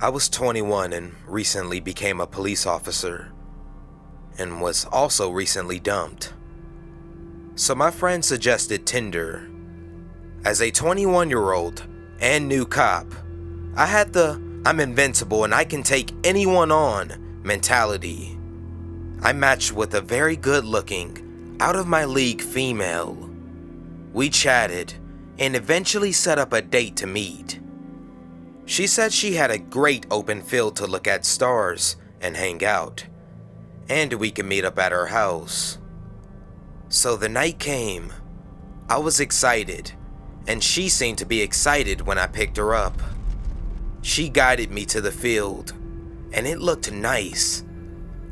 I was 21 and recently became a police officer, and was also recently dumped. So my friend suggested Tinder. As a 21-year-old and new cop, I had the I'm invincible and I can take anyone on mentality. I matched with a very good-looking, out-of-my-league female. We chatted and eventually set up a date to meet. She said she had a great open field to look at stars and hang out, and we could meet up at her house. So the night came. I was excited, and she seemed to be excited when I picked her up. She guided me to the field, and it looked nice.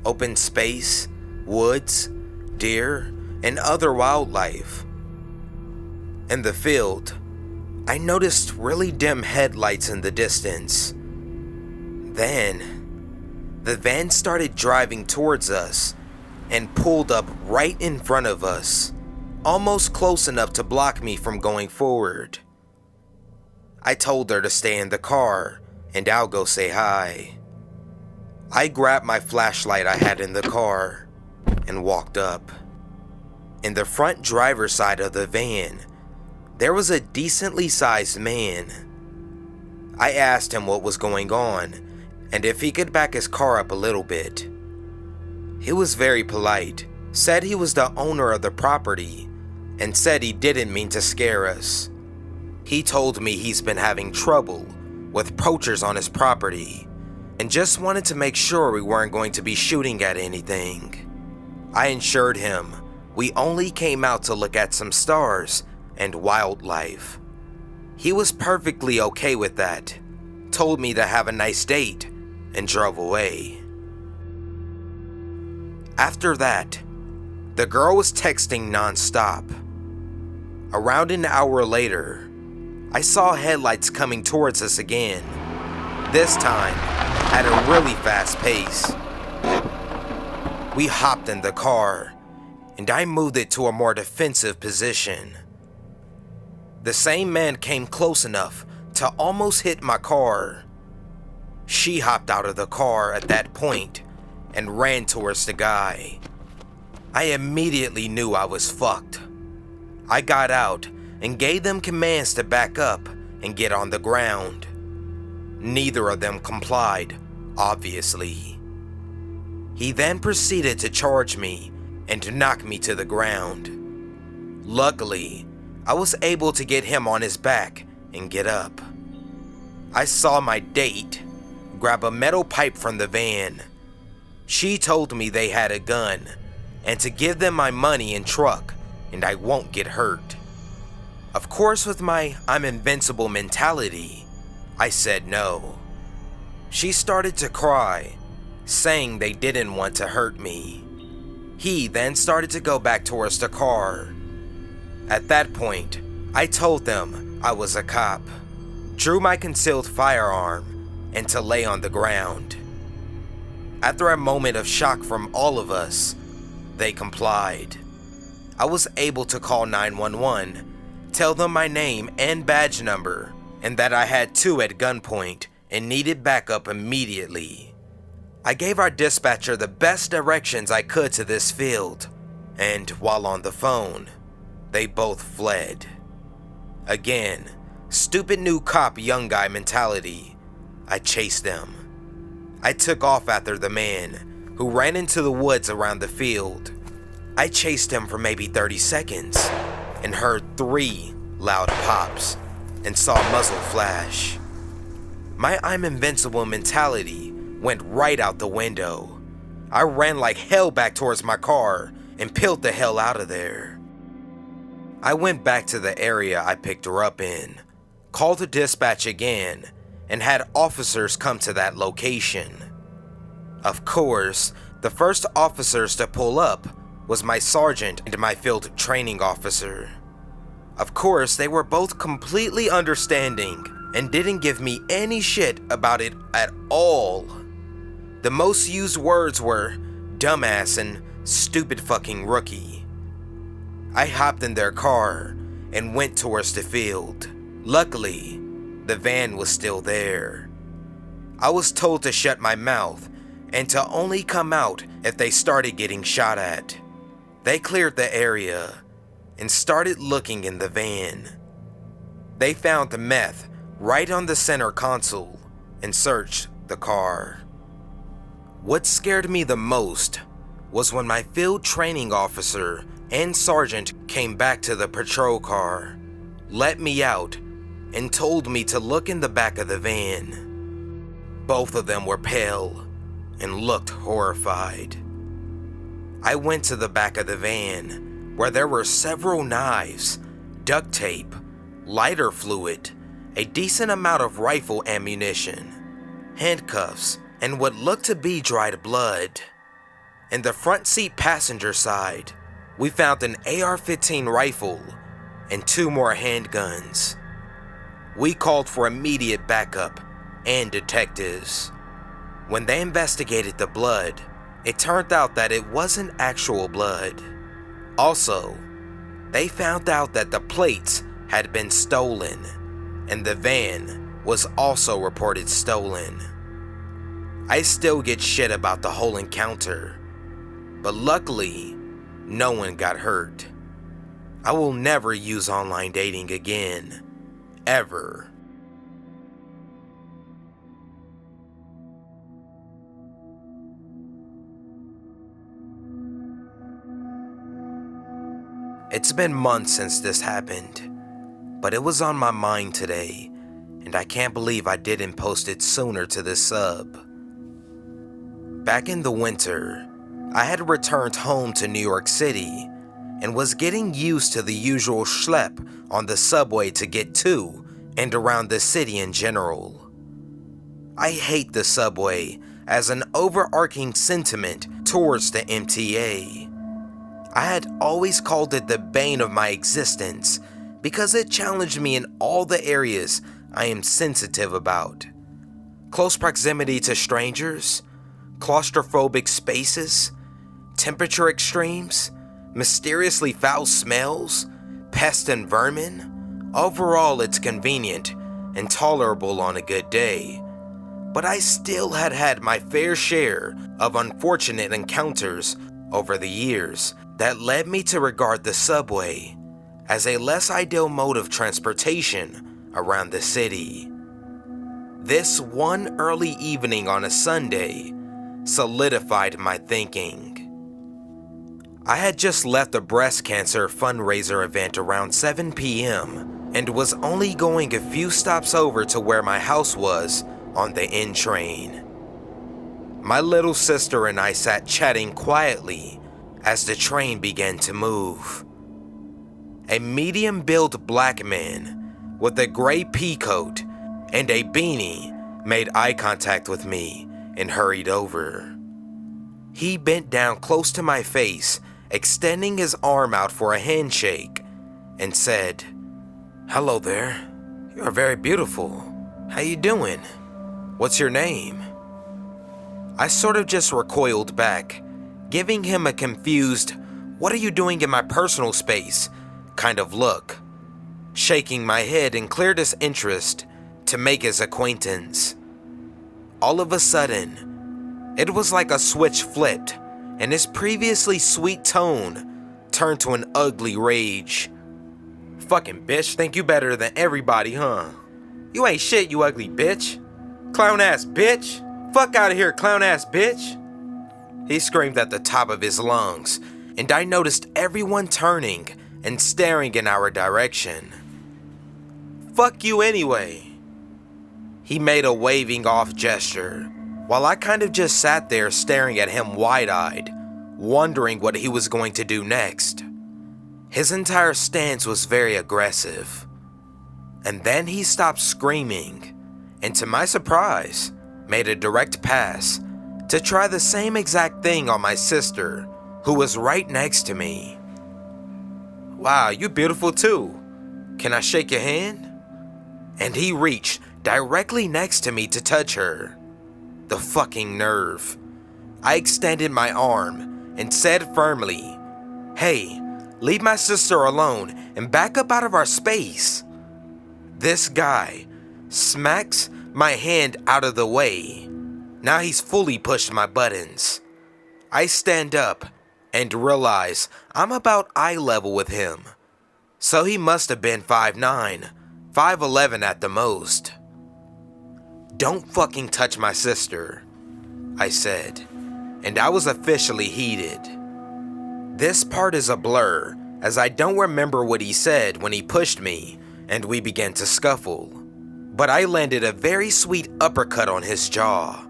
Open space, woods, deer, and other wildlife. In the field, I noticed really dim headlights in the distance. Then, the van started driving towards us and pulled up right in front of us, almost close enough to block me from going forward. I told her to stay in the car and I'll go say hi. I grabbed my flashlight I had in the car and walked up. In the front driver's side of the van, there was a decently sized man. I asked him what was going on and if he could back his car up a little bit. He was very polite, said he was the owner of the property, and said he didn't mean to scare us. He told me he's been having trouble with poachers on his property and just wanted to make sure we weren't going to be shooting at anything. I assured him we only came out to look at some stars and wildlife. He was perfectly okay with that, told me to have a nice date, and drove away. After that, the girl was texting non-stop. Around an hour later, I saw headlights coming towards us again, this time at a really fast pace. We hopped in the car, and I moved it to a more defensive position. The same man came close enough to almost hit my car. She hopped out of the car at that point and ran towards the guy. I immediately knew I was fucked. I got out and gave them commands to back up and get on the ground. Neither of them complied, obviously. He then proceeded to charge me and to knock me to the ground. Luckily, I was able to get him on his back and get up. I saw my date grab a metal pipe from the van. She told me they had a gun and to give them my money and truck and I won't get hurt. Of course, with my I'm invincible mentality, I said no. She started to cry, saying they didn't want to hurt me. He then started to go back towards the car. At that point, I told them I was a cop, drew my concealed firearm, and to lay on the ground. After a moment of shock from all of us, they complied. I was able to call 911, tell them my name and badge number, and that I had two at gunpoint and needed backup immediately. I gave our dispatcher the best directions I could to this field, and while on the phone, they both fled. Again, stupid new cop young guy mentality. I chased them. I took off after the man, who ran into the woods around the field. I chased him for maybe 30 seconds and heard 3 loud pops and saw a muzzle flash. My I'm invincible mentality went right out the window. I ran like hell back towards my car and peeled the hell out of there. I went back to the area I picked her up in, called the dispatch again, and had officers come to that location. Of course, the first officers to pull up was my sergeant and my field training officer. Of course, they were both completely understanding and didn't give me any shit about it at all. The most used words were dumbass and stupid fucking rookie. I hopped in their car and went towards the field. Luckily, the van was still there. I was told to shut my mouth and to only come out if they started getting shot at. They cleared the area and started looking in the van. They found the meth right on the center console and searched the car. What scared me the most was when my field training officer and sergeant came back to the patrol car, let me out, and told me to look in the back of the van. Both of them were pale and looked horrified. I went to the back of the van where there were several knives, duct tape, lighter fluid, a decent amount of rifle ammunition, handcuffs, and what looked to be dried blood. In the front seat passenger side, we found an AR-15 rifle and 2 more handguns. We called for immediate backup and detectives. When they investigated the blood, it turned out that it wasn't actual blood. Also, they found out that the plates had been stolen, and the van was also reported stolen. I still get shit about the whole encounter, but luckily, no one got hurt. I will never use online dating again, ever. It's been months since this happened, but it was on my mind today, and I can't believe I didn't post it sooner to this sub. Back in the winter, I had returned home to New York City and was getting used to the usual schlep on the subway to get to and around the city in general. I hate the subway as an overarching sentiment towards the MTA. I had always called it the bane of my existence because it challenged me in all the areas I am sensitive about. Close proximity to strangers, claustrophobic spaces, temperature extremes, mysteriously foul smells, pests and vermin. Overall, it's convenient and tolerable on a good day. But I still had my fair share of unfortunate encounters over the years that led me to regard the subway as a less ideal mode of transportation around the city. This one early evening on a Sunday solidified my thinking. I had just left a breast cancer fundraiser event around 7 p.m. and was only going a few stops over to where my house was on the N train. My little sister and I sat chatting quietly as the train began to move. A medium-built black man with a gray pea coat and a beanie made eye contact with me and hurried over. He bent down close to my face, extending his arm out for a handshake, and said, "Hello there. You are very beautiful. How you doing? What's your name?" I sort of just recoiled back, giving him a confused, "What are you doing in my personal space?" kind of look, shaking my head in clear disinterest to make his acquaintance. All of a sudden, it was like a switch flipped, and his previously sweet tone turned to an ugly rage. "Fucking bitch, think you better than everybody, huh? You ain't shit, you ugly bitch. Clown ass bitch. Fuck out of here, clown ass bitch." He screamed at the top of his lungs, and I noticed everyone turning and staring in our direction. "Fuck you anyway." He made a waving off gesture, while I kind of just sat there staring at him wide-eyed, wondering what he was going to do next. His entire stance was very aggressive. And then he stopped screaming, and to my surprise, made a direct pass to try the same exact thing on my sister, who was right next to me. "Wow, you beautiful too. Can I shake your hand?" And he reached directly next to me to touch her. The fucking nerve. I extended my arm and said firmly, "Hey, leave my sister alone and back up out of our space." This guy smacks my hand out of the way. Now he's fully pushed my buttons. I stand up and realize I'm about eye level with him. So he must have been 5'9", 5'11" at the most. "Don't fucking touch my sister," I said, and I was officially heated. This part is a blur, as I don't remember what he said when he pushed me and we began to scuffle, but I landed a very sweet uppercut on his jaw.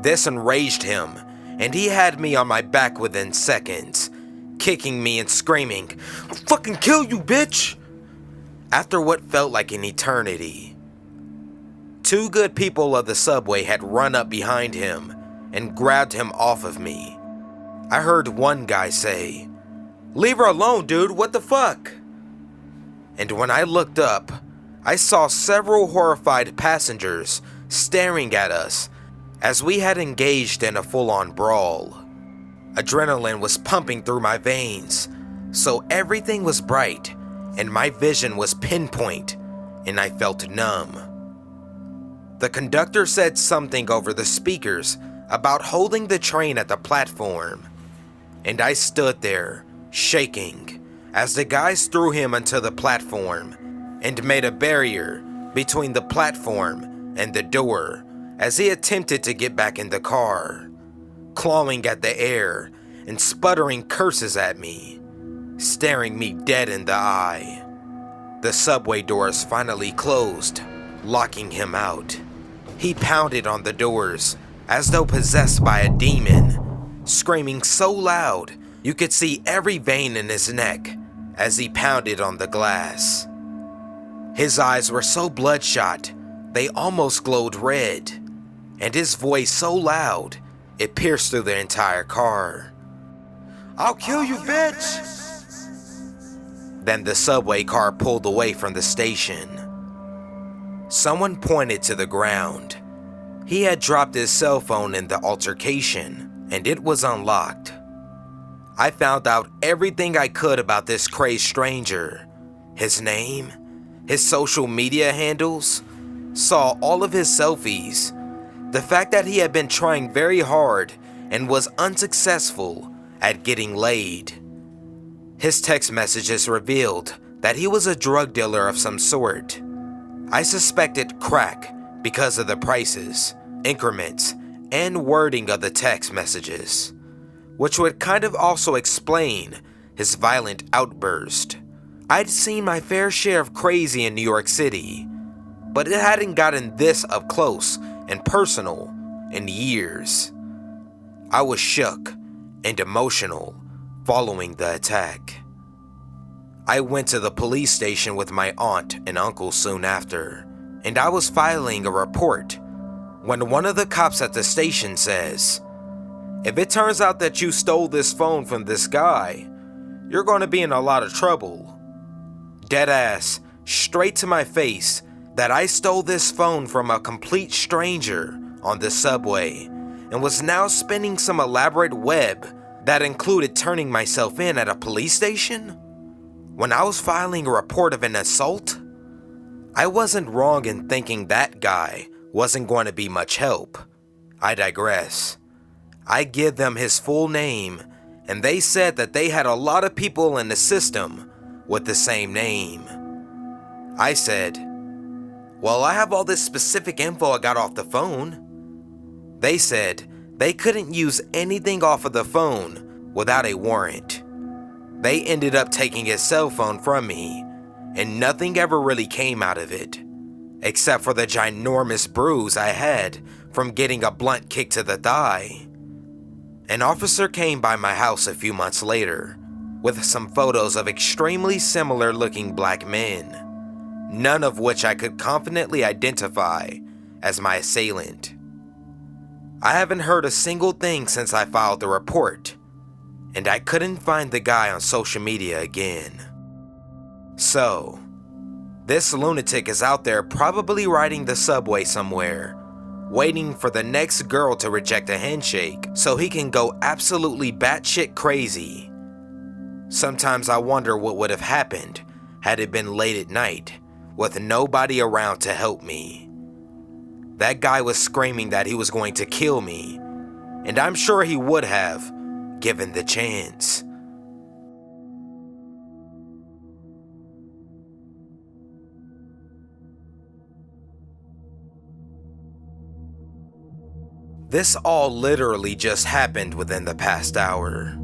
This enraged him, and he had me on my back within seconds, kicking me and screaming, "I'll fucking kill you, bitch!" After what felt like an eternity. Two good people of the subway had run up behind him and grabbed him off of me. I heard one guy say, "Leave her alone, dude, what the fuck?" And when I looked up, I saw several horrified passengers staring at us as we had engaged in a full-on brawl. Adrenaline was pumping through my veins, so everything was bright and my vision was pinpoint and I felt numb. The conductor said something over the speakers about holding the train at the platform, and I stood there, shaking, as the guys threw him onto the platform and made a barrier between the platform and the door as he attempted to get back in the car, clawing at the air and sputtering curses at me, staring me dead in the eye. The subway doors finally closed, locking him out. He pounded on the doors as though possessed by a demon, screaming so loud you could see every vein in his neck as he pounded on the glass. His eyes were so bloodshot they almost glowed red, and his voice so loud it pierced through the entire car. "I'll kill you, bitch!" Then the subway car pulled away from the station. Someone pointed to the ground. He had dropped his cell phone in the altercation, and it was unlocked. I found out everything I could about this crazed stranger. His name, his social media handles, saw all of his selfies, the fact that he had been trying very hard and was unsuccessful at getting laid. His text messages revealed that he was a drug dealer of some sort. I suspected crack because of the prices, increments, and wording of the text messages, which would kind of also explain his violent outburst. I'd seen my fair share of crazy in New York City, but it hadn't gotten this up close and personal in years. I was shook and emotional following the attack. I went to the police station with my aunt and uncle soon after, and I was filing a report when one of the cops at the station says, "If it turns out that you stole this phone from this guy, you're going to be in a lot of trouble." Deadass, straight to my face, that I stole this phone from a complete stranger on the subway and was now spinning some elaborate web that included turning myself in at a police station when I was filing a report of an assault. I wasn't wrong in thinking that guy wasn't going to be much help. I digress. I give them his full name, and they said that they had a lot of people in the system with the same name. I said, "Well, I have all this specific info I got off the phone." They said they couldn't use anything off of the phone without a warrant. They ended up taking his cell phone from me, and nothing ever really came out of it, except for the ginormous bruise I had from getting a blunt kick to the thigh. An officer came by my house a few months later with some photos of extremely similar looking black men, none of which I could confidently identify as my assailant. I haven't heard a single thing since I filed the report, and I couldn't find the guy on social media again. So, this lunatic is out there probably riding the subway somewhere, waiting for the next girl to reject a handshake so he can go absolutely batshit crazy. Sometimes I wonder what would have happened had it been late at night with nobody around to help me. that guy was screaming that he was going to kill me, and I'm sure he would have, given the chance. This all literally just happened within the past hour.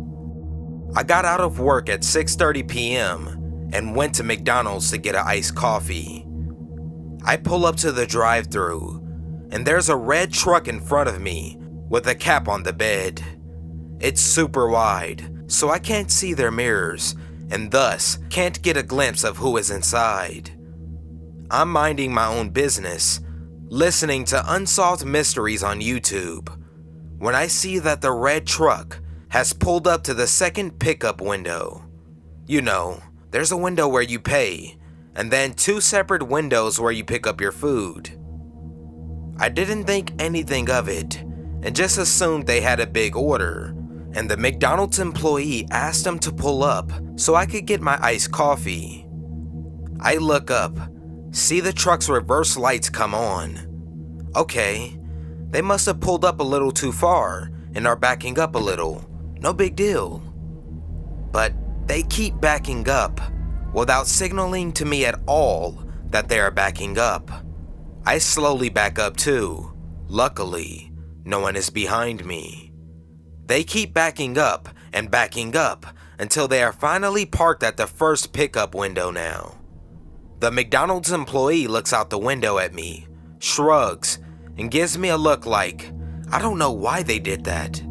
I got out of work at 6:30 p.m. and went to McDonald's to get an iced coffee. I pull up to the drive-thru, and there's a red truck in front of me with a cap on the bed. It's super wide, so I can't see their mirrors, and thus can't get a glimpse of who is inside. I'm minding my own business, listening to Unsolved Mysteries on YouTube, when I see that the red truck has pulled up to the second pickup window. You know, there's a window where you pay, and then two separate windows where you pick up your food. I didn't think anything of it, and just assumed they had a big order, and the McDonald's employee asked them to pull up so I could get my iced coffee. I look up, see the truck's reverse lights come on. Okay, they must have pulled up a little too far and are backing up a little. No big deal. But they keep backing up without signaling to me at all that they are backing up. I slowly back up too. Luckily, no one is behind me. They keep backing up until they are finally parked at the first pickup window now. The McDonald's employee looks out the window at me, shrugs, and gives me a look like, I don't know why they did that.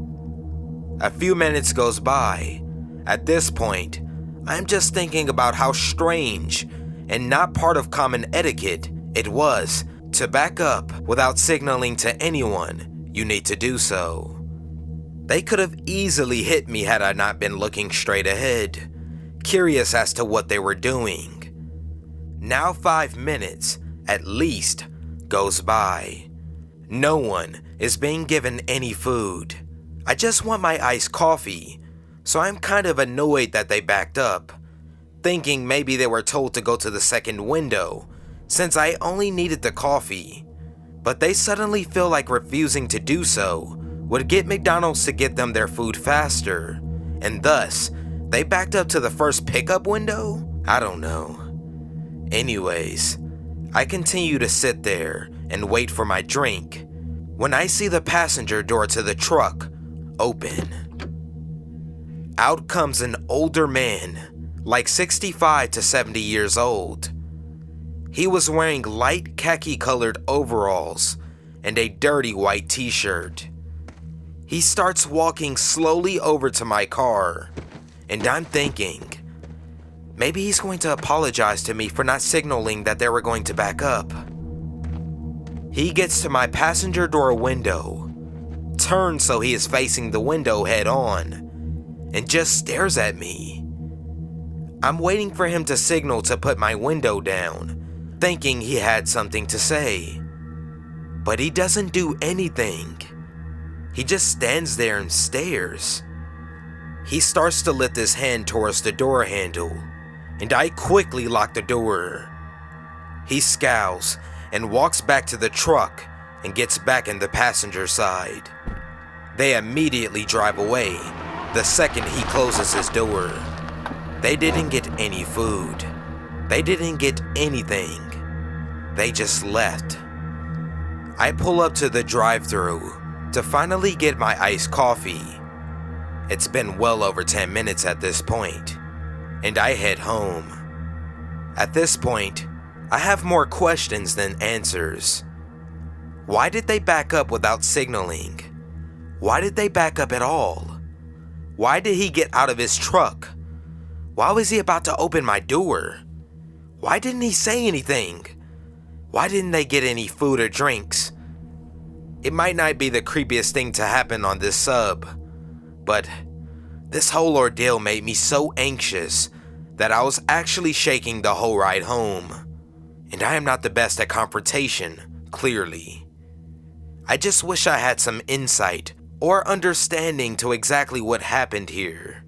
A few minutes goes by. At this point, I'm just thinking about how strange and not part of common etiquette it was to back up without signaling to anyone you need to do so. They could have easily hit me had I not been looking straight ahead, curious as to what they were doing. Now 5 minutes, at least, goes by. No one is being given any food. I just want my iced coffee, so I'm kind of annoyed that they backed up, thinking maybe they were told to go to the second window since I only needed the coffee. But they suddenly feel like refusing to do so would get McDonald's to get them their food faster, and thus they backed up to the first pickup window? I don't know. Anyways, I continue to sit there and wait for my drink when I see the passenger door to the truck open. Out comes an older man, like 65 to 70 years old. He was wearing light khaki-colored overalls and a dirty white t-shirt. He starts walking slowly over to my car, and I'm thinking, maybe he's going to apologize to me for not signaling that they were going to back up. He gets to my passenger door window, turns so he is facing the window head on, and just stares at me. I'm waiting for him to signal to put my window down, thinking he had something to say. But he doesn't do anything. He just stands there and stares. He starts to lift his hand towards the door handle, and I quickly lock the door. He scowls and walks back to the truck and gets back in the passenger side. They immediately drive away the second he closes his door. They didn't get any food. They didn't get anything. They just left. I pull up to the drive-thru to finally get my iced coffee. It's been well over 10 minutes at this point, and I head home. At this point, I have more questions than answers. Why did they back up without signaling? Why did they back up at all? Why did he get out of his truck? Why was he about to open my door? Why didn't he say anything? Why didn't they get any food or drinks? It might not be the creepiest thing to happen on this sub, but this whole ordeal made me so anxious that I was actually shaking the whole ride home. And I am not the best at confrontation, clearly. I just wish I had some insight or understanding to exactly what happened here.